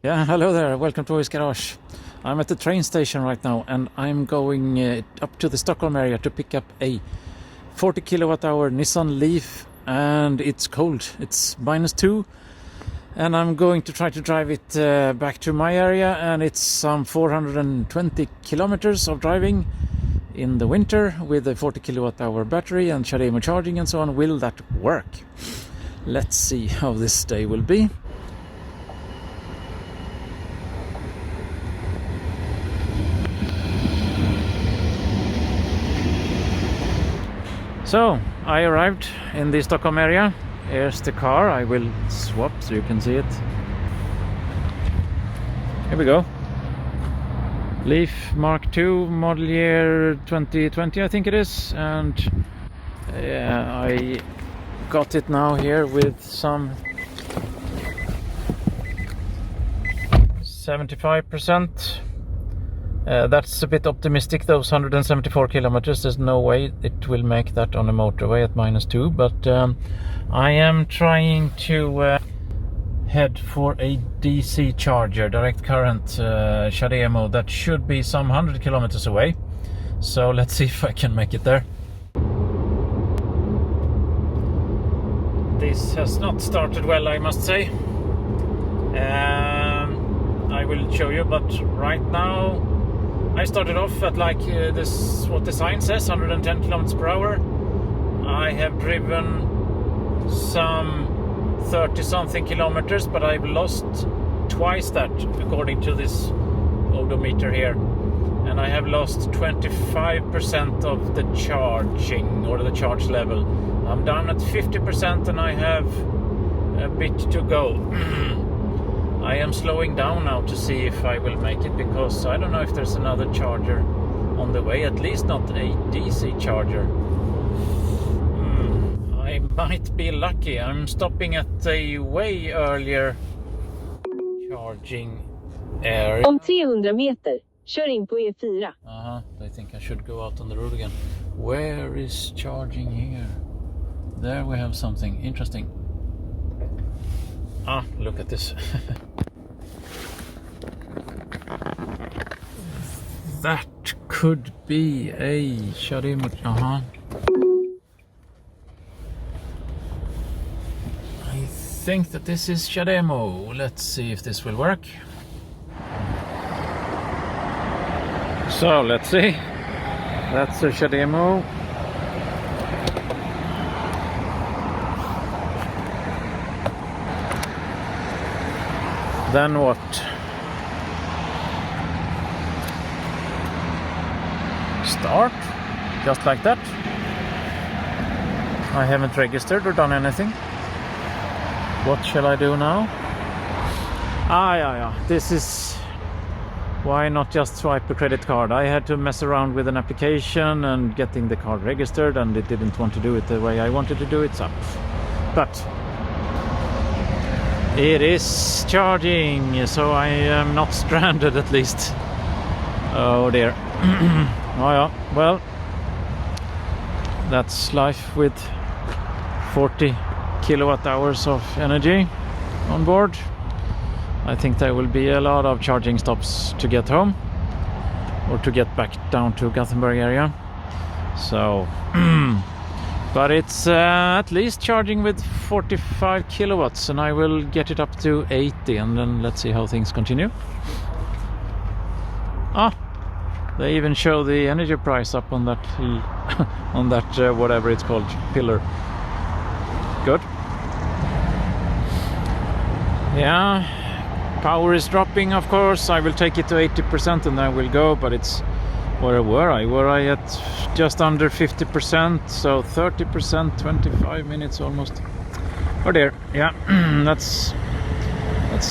Yeah, hello there, welcome to Hoojies Garage. I'm at the train station right now and I'm going up to the Stockholm area to pick up a 40 kWh Nissan Leaf, and it's cold, it's -2, and I'm going to try to drive it back to my area, and it's some 420 kilometers of driving in the winter with a 40 kWh battery and Chademo charging and so on. Will that work? Let's see how this day will be. So, I arrived in the Stockholm area. Here's the car. I will swap so you can see it. Here we go. Leaf Mark II, model year 2020 I think it is. And I got it now here with some 75%. That's a bit optimistic, those 174 kilometers. There's no way it will make that on a motorway at -2, but I am trying to head for a DC charger, direct current Chademo, that should be some 100 kilometers away. So let's see if I can make it there. This has not started well, I must say. I will show you, but right now I started off at like this, what the sign says, 110 kilometers per hour. I have driven some 30 something kilometers, but I've lost twice that according to this odometer here, and I have lost 25% of the charging, or the charge level. I'm down at 50% and I have a bit to go. I am slowing down now to see if I will make it, because I don't know if there's another charger on the way, at least not a DC charger. I might be lucky. I'm stopping at a way earlier charging area. Om 300 meter, kör in på E4. I think I should go out on the road again. Where is charging here? There we have something interesting. Look at this. That could be a Chademo. I think that this is Chademo. Let's see if this will work. So let's see. That's a Chademo. Then what? Start, just like that. I haven't registered or done anything. What shall I do now? Yeah. This is why not just swipe a credit card. I had to mess around with an application and getting the card registered, and it didn't want to do it the way I wanted to do it. So, but it is charging, so I am not stranded at least. Oh dear. Oh yeah, well, that's life with 40 kilowatt hours of energy on board. I think there will be a lot of charging stops to get home, or to get back down to Gothenburg area. So but it's at least charging with 45 kilowatts, and I will get it up to 80, and then let's see how things continue. They even show the energy price up on that on that whatever it's called, pillar. Good. Yeah, power is dropping, of course. I will take it to 80% and then we'll go, but it's, where were I at just under 50%, so 30%, 25 minutes almost. Oh dear, yeah. that's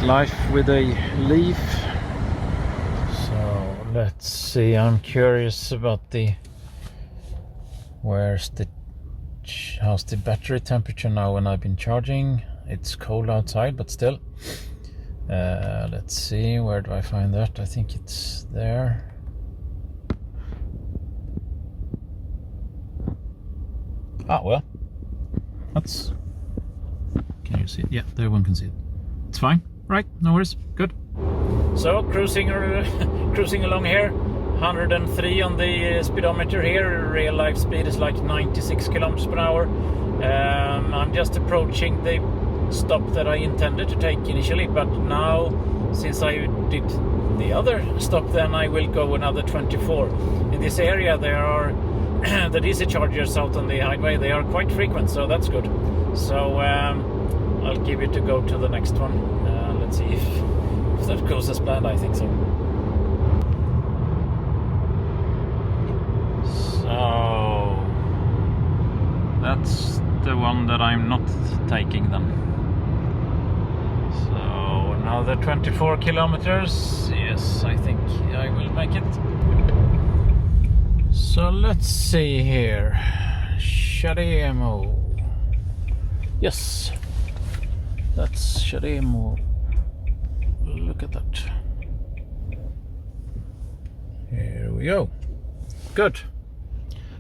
life with a Leaf. So let's see, I'm curious about how's the battery temperature now when I've been charging. It's cold outside, but still. Let's see, where do I find that? I think it's there. Well, that's, can you see it? Yeah, there one can see it. It's fine, right? No worries, good. So cruising along here, 103 on the speedometer here. Real life speed is like 96 kilometers per hour. I'm just approaching the stop that I intended to take initially, but now since I did the other stop, then I will go another 24. In this area there are the DC chargers out on the highway. They are quite frequent, so that's good. So I'll give it a go to the next one. Let's see if that goes as planned. I think so. So that's the one that I'm not taking then. So now the 24 kilometers. Yes, I think I will make it. So let's see here. Chademo. Yes, that's Chademo. Look at that. Here we go. Good.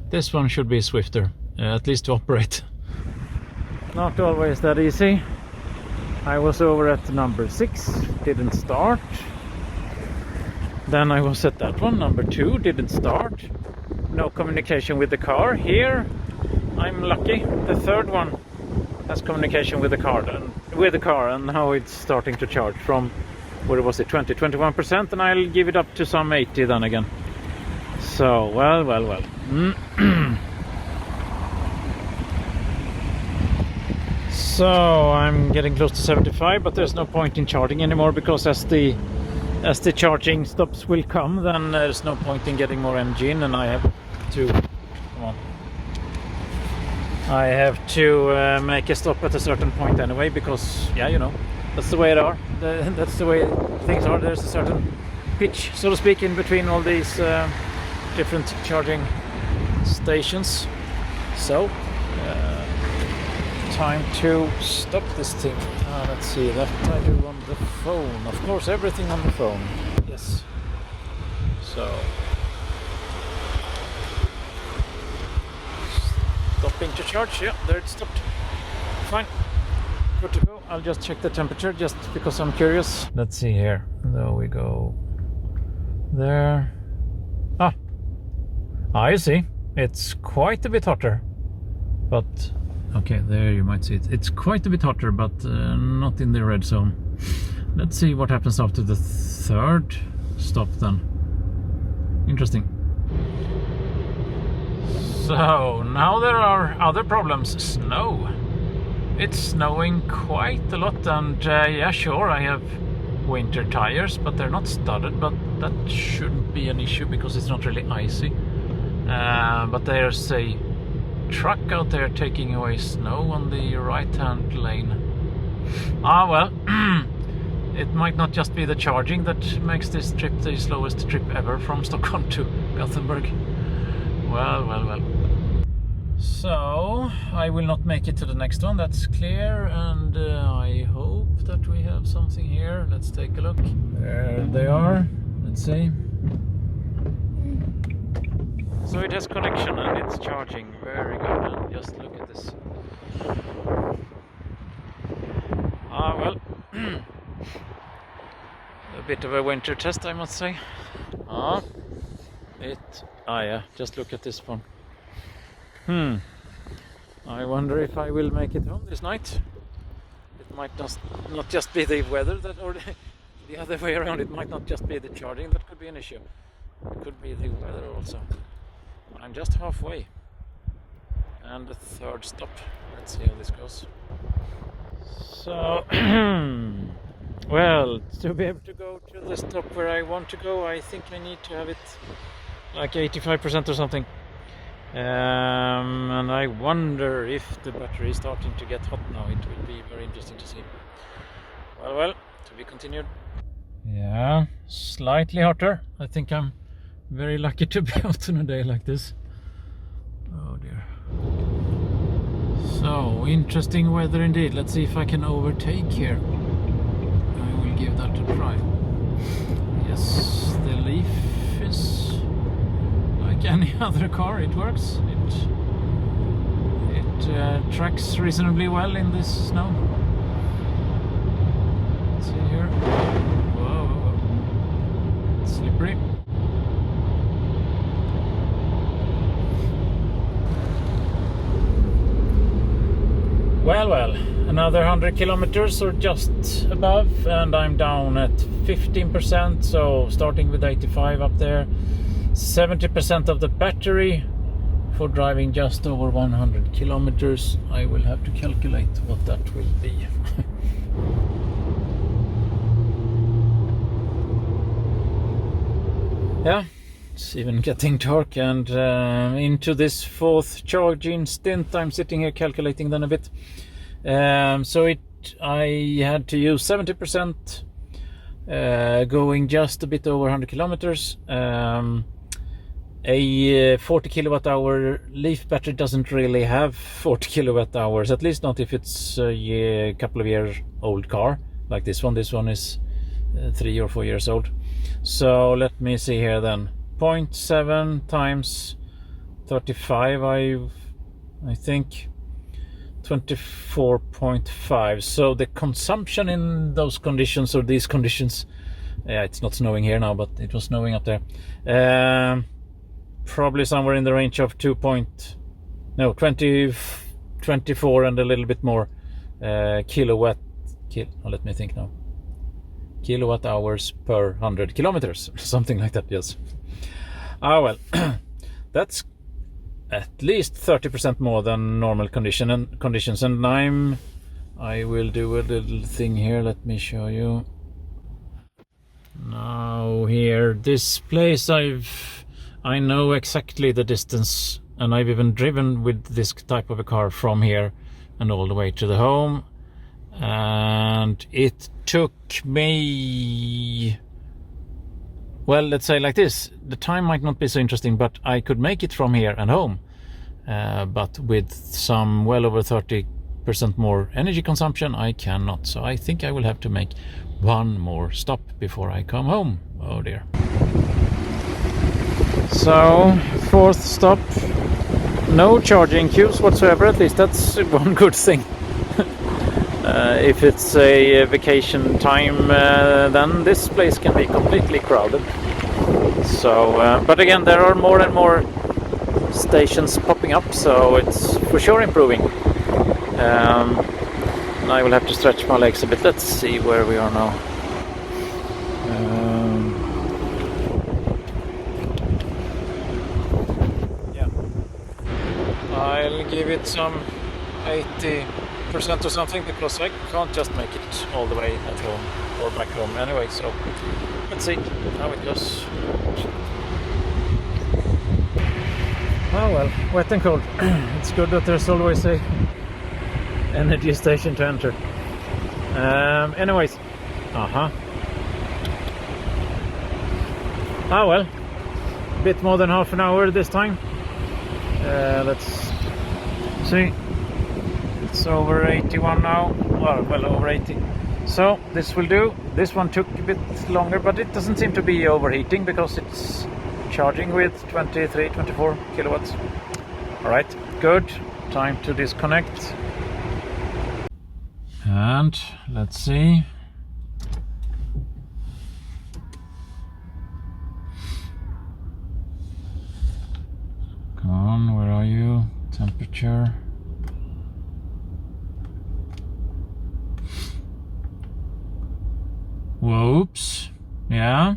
This one should be swifter, at least to operate. Not always that easy. I was over at number 6, didn't start. Then I was at that one, number 2, didn't start. No communication with the car. Here I'm lucky. The third one has communication with the car, and now it's starting to charge from, what was it, 21%, and I'll give it up to some 80 then again. So well. So I'm getting close to 75, but there's no point in charging anymore, because as the charging stops will come, then there's no point in getting more energy in, and I have to make a stop at a certain point anyway, because that's the way it are. That's the way things are. There's a certain pitch, so to speak, in between all these different charging stations. So time to stop this thing. Let's see, that I do on the phone. Of course, everything on the phone. Yes. So stopping to charge. Yeah, there it stopped. Fine. Good to go. I'll just check the temperature just because I'm curious. Let's see here. There we go. There. You see. It's quite a bit hotter. But okay, there you might see it. It's quite a bit hotter, but not in the red zone. Let's see what happens after the third stop then. Interesting. So now there are other problems. Snow. It's snowing quite a lot, and yeah, sure, I have winter tires, but they're not studded, but that shouldn't be an issue because it's not really icy. But there's a truck out there taking away snow on the right hand lane. Well, it might not just be the charging that makes this trip the slowest trip ever from Stockholm to Gothenburg. Well. So I will not make it to the next one, that's clear, and I hope that we have something here. Let's take a look. There they are. Let's see. So it has connection and it's charging. Very good. And just look at this. Well, a bit of a winter test, I must say. Yeah, just look at this one. I wonder if I will make it home this night. It might not just be the weather or the other way around. It might not just be the charging that could be an issue. It could be the weather also. I'm just halfway. And the third stop. Let's see how this goes. So, well, to be able to go to the stop where I want to go, I think I need to have it like 85% or something. And I wonder if the battery is starting to get hot now. It will be very interesting to see. Well, to be continued. Yeah, slightly hotter. I think I'm very lucky to be out on a day like this. Oh dear. So, interesting weather indeed. Let's see if I can overtake here. I will give that a try. Yes, the Leaf is like any other car. It works. It tracks reasonably well in this snow. Let's see here. Whoa. slippery. Well, another 100 kilometers or just above, and I'm down at 15%. So starting with 85 up there, 70% of the battery for driving just over 100 kilometers. I will have to calculate what that will be. Yeah, it's even getting dark, and into this fourth charging stint I'm sitting here calculating then a bit. So I had to use 70%, going just a bit over 100 kilometers. A 40 kilowatt hour Leaf battery doesn't really have 40 kilowatt hours, at least not if it's a couple of years old car like this one. This one is 3 or 4 years old. So let me see here then. 0.7 times 35, I think 24.5. So the consumption in those conditions, or these conditions, yeah, it's not snowing here now, but it was snowing up there, probably somewhere in the range of 24 and a little bit more kilowatt hours per 100 kilometers, something like that. Yes. Well, that's at least 30% more than normal conditions, and I will do a little thing here. Let me show you. Now here, this place, I know exactly the distance, and I've even driven with this type of a car from here and all the way to the home, and it took me, well, let's say like this, the time might not be so interesting, but I could make it from here and home, but with some well over 30% more energy consumption I cannot. So I think I will have to make one more stop before I come home. Oh dear. So fourth stop, no charging queues whatsoever. At least that's one good thing. If it's a vacation time, then this place can be completely crowded. So, but again, there are more and more stations popping up, so it's for sure improving. And I will have to stretch my legs a bit. Let's see where we are now. Yeah, I'll give it some 80% or something, because I can't just make it all the way at home or back home anyway. So let's see how it goes. Oh well, wet and cold. It's good that there's always a energy station to enter. Anyways, oh well, a bit more than half an hour this time. Let's see. It's over 81 now. Well, over 80. So this will do. This one took a bit longer, but it doesn't seem to be overheating because it's charging with 24 kilowatts. Alright, good. Time to disconnect. And let's see. Come on, where are you? Temperature. Whoops. Yeah.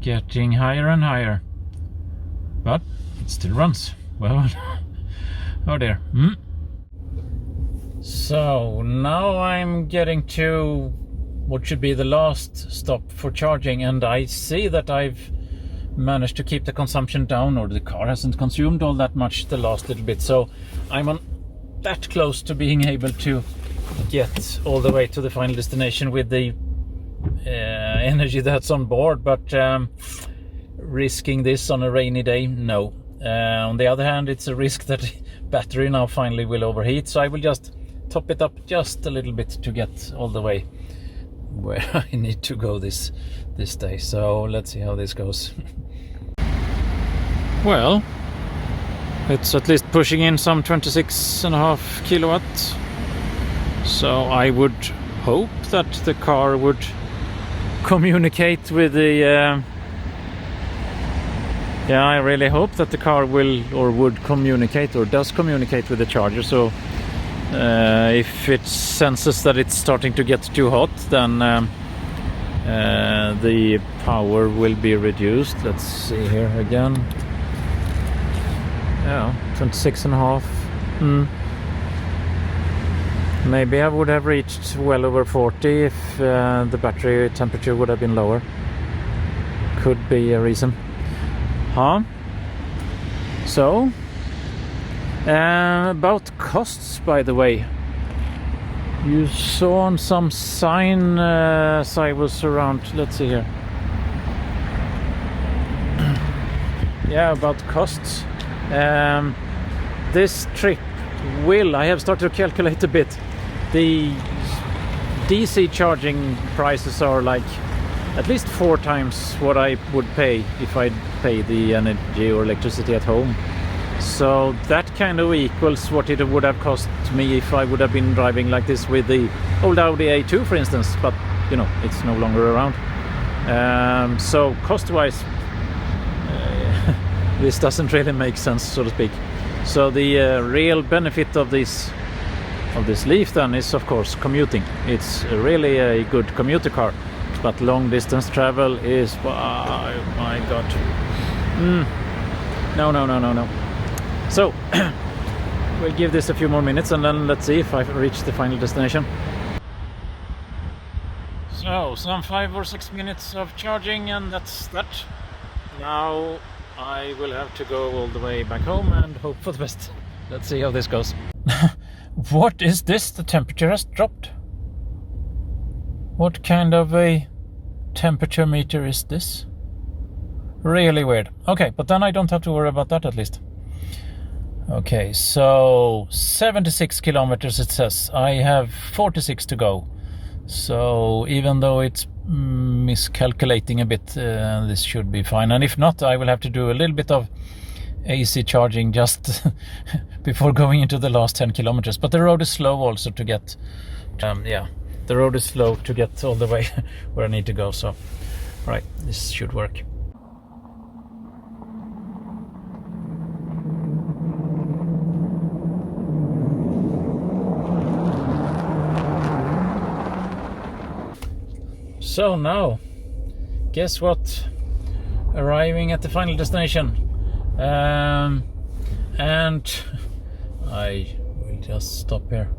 Getting higher and higher. But it still runs. Well, oh dear. So now I'm getting to what should be the last stop for charging, and I see that I've managed to keep the consumption down, or the car hasn't consumed all that much the last little bit. So I'm on that close to being able to get all the way to the final destination with the energy that's on board, but risking this on a rainy day, no. On the other hand, it's a risk that battery now finally will overheat, so I will just top it up just a little bit to get all the way where I need to go this day. So let's see how this goes. Well, it's at least pushing in some 26.5 kilowatts. So I would hope that the car would communicate with the yeah, I really hope that the car will or would communicate or does communicate with the charger. So if it senses that it's starting to get too hot, then the power will be reduced. Let's see here again. Yeah, 26.5. Maybe I would have reached well over 40 if the battery temperature would have been lower. Could be a reason. So about costs, by the way, you saw on some sign as I was around. Let's see here. Yeah, about costs. This trip will, I have started to calculate a bit. The DC charging prices are like at least 4 times what I would pay if I'd pay the energy or electricity at home. So that kind of equals what it would have cost me if I would have been driving like this with the old Audi A2, for instance, but you know, it's no longer around. So cost-wise, this doesn't really make sense, so to speak. So the real benefit of this Leaf then is, of course, commuting. It's really a good commuter car, but long distance travel is, oh my god, no. So we'll give this a few more minutes and then let's see if I've reached the final destination. So some 5 or 6 minutes of charging, and that's that. Now I will have to go all the way back home and hope for the best. Let's see how this goes. What is this? The temperature has dropped. What kind of a temperature meter is this? Really weird. Okay, but then I don't have to worry about that at least. Okay, so 76 kilometers it says. I have 46 to go. So even though it's miscalculating a bit, this should be fine. And if not, I will have to do a little bit of AC charging just before going into the last 10 kilometers. But the road is slow also to get, yeah, the road is slow to get all the way where I need to go. So, right, this should work. So now, guess what? Arriving at the final destination. And I will just stop here.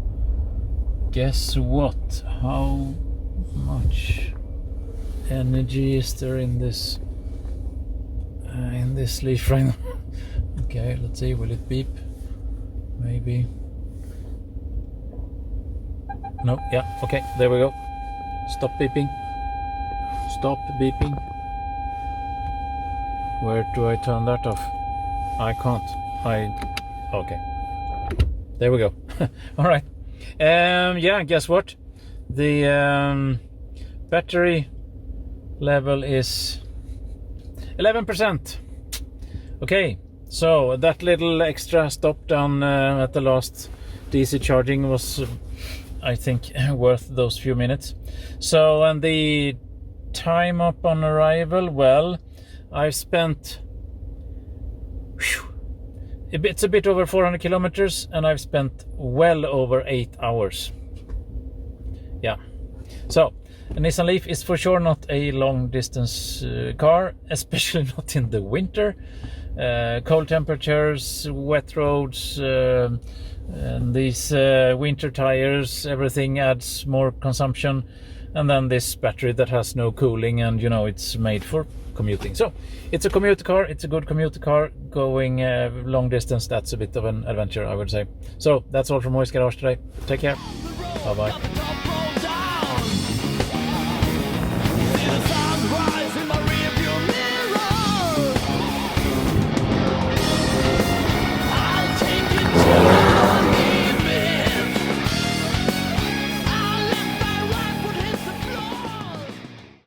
Guess what? How much energy is there in this Leaf right now? Okay, let's see. Will it beep? Maybe. No. Yeah. Okay. There we go. Stop beeping. Stop beeping. Where do I turn that off? I can't. Okay. There we go. All right. Yeah, guess what? The battery level is 11%. Okay, so that little extra stop down at the last DC charging was, I think, worth those few minutes. So, and the time up on arrival, well, I've spent, it's a bit over 400 kilometers, and I've spent well over 8 hours. Yeah. So, a Nissan Leaf is for sure not a long distance car, especially not in the winter. Cold temperatures, wet roads, and these winter tires, everything adds more consumption. And then this battery that has no cooling, and you know, it's made for commuting. So it's a commuter car, it's a good commuter car. Going long distance, that's a bit of an adventure, I would say. So that's all from Hoojies Garage today. Take care. Bye bye.